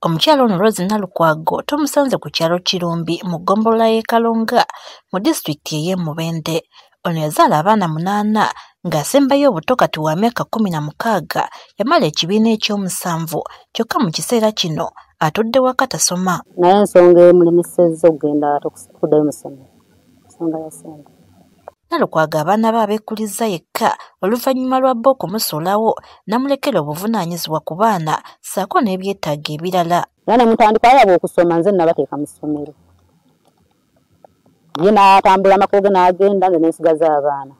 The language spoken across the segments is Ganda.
Omukyala ono Rose Nalukwago tumusanze ku kyalo Kirumbi mu ggombolola y'e Kalonga mu disitulikiti ey'e Mubende. Ono yazaala abaana 8 ng'asembayo obuto kati wa myaka 16 yamala ekibiina eky'omusanvu kyokka mu kiseera kino atudde waka tasoma. Naye ensonga emulemisezza okugenda kuddayo mu ssomero. Ensonga ya ssente. Nalukwago abaana be abeekuliza yekka oluvannyuma lwa bbo okumusuulawo n'amulekera obuvunaanyizibwa ku baana ssaako n'ebyetaago ebirala. Era ne mutandika yaba okusoma nze nabateeka mu ssomero. Ye n'atambula amakubo ge n'agenda nze ne nsigaza abaana.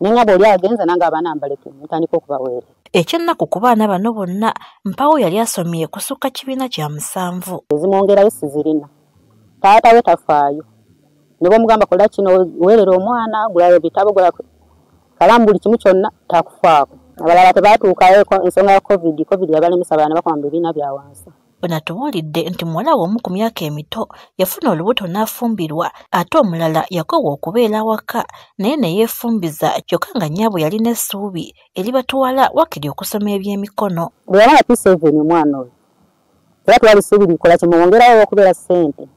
Ne nga bw'oli agenze nange abaana mbaleke mutandika okubaweera. Ekyennaku ku baana bano bonna mpawo yali asomye kusukka kibiina kya 7. Ezimwongerayo sizirina. Taata we tafaayo. Ne bw'omugamba kola kino weerera omwana gulayo bitabo gula kalamu buli kimu kyonna takufaako. Abalala tebaatuukayo ensonga ya COVID yabalemesa abaana bakoma mu bibiina bya wansi. Ono atubuulidde nti muwala we omu ku myaka emito yafuna olubuto n'afumbirwa ate omulala yakoowa okubeera awaka naye ne yeefumbiza kyokka nga nnyabwe yalina essuubi eribatwala wakiri okusoma eby'emikono. Bwe yamala P7 omwana oyo era twali ssuubi likola kimuwongerayo okubeera ssente.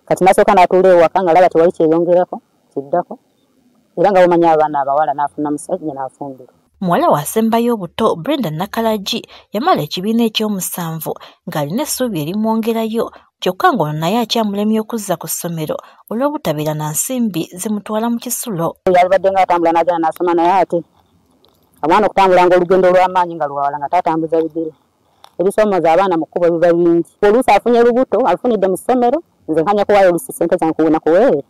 Kati nasooka n'atuula ewaka nga alaba tewali kyeyongerako kiddako era nga bamanya abaana abawala n'afuna musajja n'afumbirwa. Muwala waasembayo obuto Brenda Nakalagi yamala ekibiina eky'omusanvu ng'alina essuubi erimwongerayo kyokka ng'ono naye akyamulemye okuzza ku ssomero olw'obutabeera na nsimbi zimutwala mu kisulo. Yalibadde ng'atambula n'agenda n'asoma naye ate omwana okutambula ng'olugendo lw'amaanyi nga lwawala nga tatambuza bigere. Ebisoomooza abaana mu kkubo biba bingi. Oluusi afunye lubuto alufunidde mu ssomero nze nkanya kuwaayo oluusi ssente zange kuwona kuweere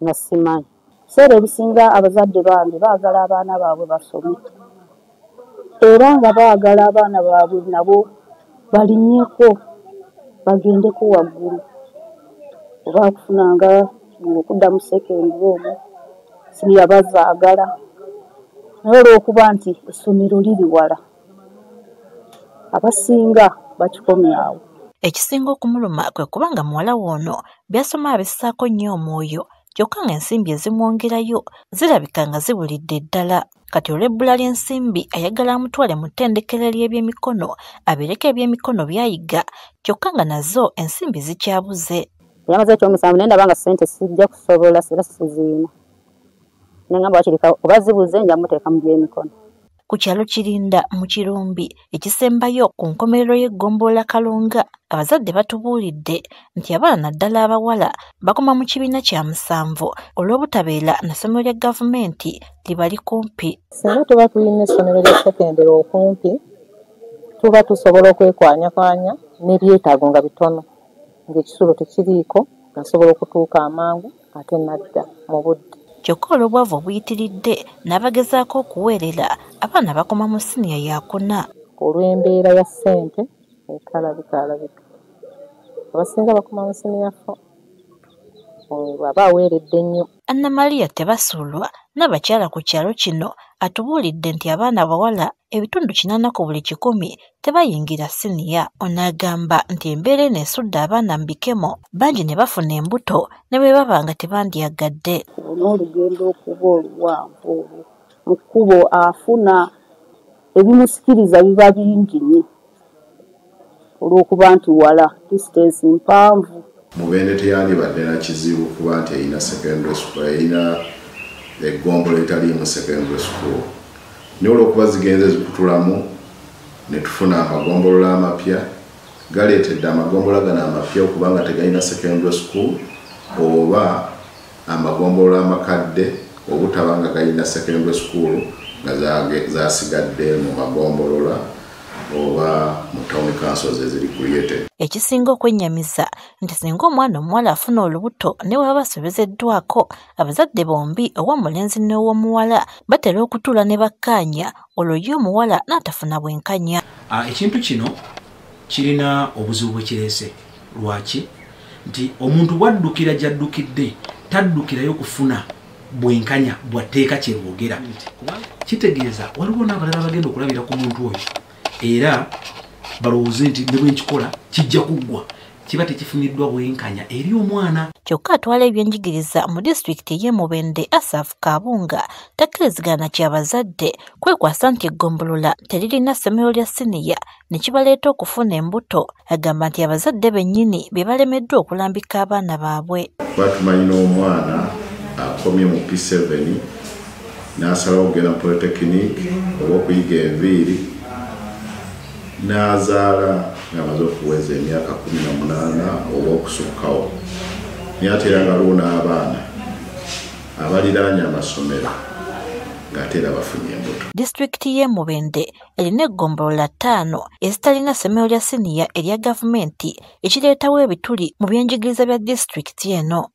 nga simanyi. Ebiseera ebisinga abazadde bange baagala abaana baabwe basome era nga baagala abaana baabwe nabo balinnyeko bagendeko waggulu oba kufunanga okudda mu sekendi omwo siniya bazaagala naye olw'okuba nti essomero liri wala abasinga bakikomyawo. Ekisinga okumuluma kwe kubanga muwala w'ono byasoma abissaako nnyo omwoyo kyokka ng'ensimbi ezimwongerayo zirabika nga zibulidde ddala. Kati olw'ebbula ly'ensimbi ayagala amutwale mu ttendekero ly'ebyemikono abeereko ebyemikono by'ayiga kyokka nga nazo ensimbi zikyabuze. Yamaze ekyomusanvu naye ndaba nga ssente sijja kusobola era siziina. Ne ngamba wakirika oba zibuze nja muteeka mu byemikono. Ku kyalo Kirinda mu Kirumbi ekisembayo ku nkomerero y'eggombolola Kalonga abazadde batubuulidde nti abaana naddala abawala bakoma mu kibiina kya 7 olw'obutabeera na ssomero lya gavumenti libali kumpi. Singa tuba tulina essomero lya sekendera okumpi tuba tusobola okwekwanyakanya n'ebyetaago nga bitono ng'ekisulo tekiriiko nasobola okutuuka amangu ate nadda mu budde. Kyokka olw'obwavu obuyitiridde n'abagezaako okuweerera abaana bakoma mu siniya ya 4. Olw'embeera ya ssente ekalabika abasinga bakoma mu siniya 4 baba aweeredde nnyo. Anna Maria Tebasuulwa n'abakyala ku kyalo kino atubuulidde nti abaana abawala ebitundu 80 ku buli 100 tebayingira siniya. Onagamba nti embeera eno esudde abaana mu bikemo bangi ne bafuna embuto ne bwe baba nga tebandyagadde. N'olugendo okuba oluwanvu mu kkubo afuna ebimusikiriza biba bingi nnyo olw'okuba nti wala distance mpanvu. Mubende teyandibadde na kizibu kuba nti erina secondary school erina eggombolola etaliimu secondary school. Naye olw'okuba zigenze zikutulamu ne tufuna amagombolola amapya galeetedde amagombolola gano amapya okuba nga tegalina secondary school oba amagombolola amakadde obutaba nga galina secondary school nga zasigadde mu magombolola oba mu town councils eziri created. Ekisinga okwennyamiza nti singa omwana omuwala afuna olubuto ne bw'aba asobezeddwako abazadde bombi ow'omulenzi n'ow'omuwala batera okutuula ne bakkaanya olwo ye omuwala n'atafuna bwenkanya. Ekintu kino kirina obuzibu bwe kireese. Lwaki? Nti omuntu bwaddukira gy'addukidde taddukirayo kufuna bwenkanya bwatteeka kye boogera. Kitegeeza waliwo n'abalala bagenda okulabira ku muntu oyo era balowooze nti ne bwe nkikola kijja kuggwa. kiba tekifuniddwa bwenkanya eri omwana. Kyokka atwala ebyenjigiriza mu disitulikiti y'e Mubende Asaf Kabunga takkirizigana ky'abazadde kwekwasa nti eggombolola teririna ssomero lya siniya ne kibaleeta okufuna embuto. Agamba nti abazadde bennyini be balemeddwa okulambika abaana baabwe. Batumanyi n'omwana akomye mu P7 n'asalawo okugenda mu polytechnic oba okuyiga enviiri n'azaala ng'amaze okuweza emyaka 18 oba okusukkawo. Naye ate era nga luuna abaana abaliraanye amasomero ng'ate era bafunye embuto. Disitulikiti y'e Mubende erina eggombolola 5 ezitalina ssomero lya siniya erya gavumenti ekireetawo ebituli mu byenjigiriza bya disitulikiti eno.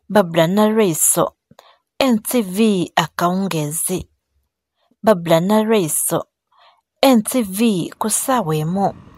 Babula Nareiso, NTV Akawungezi. Babula Nareiso, NTV ku ssaawa emu.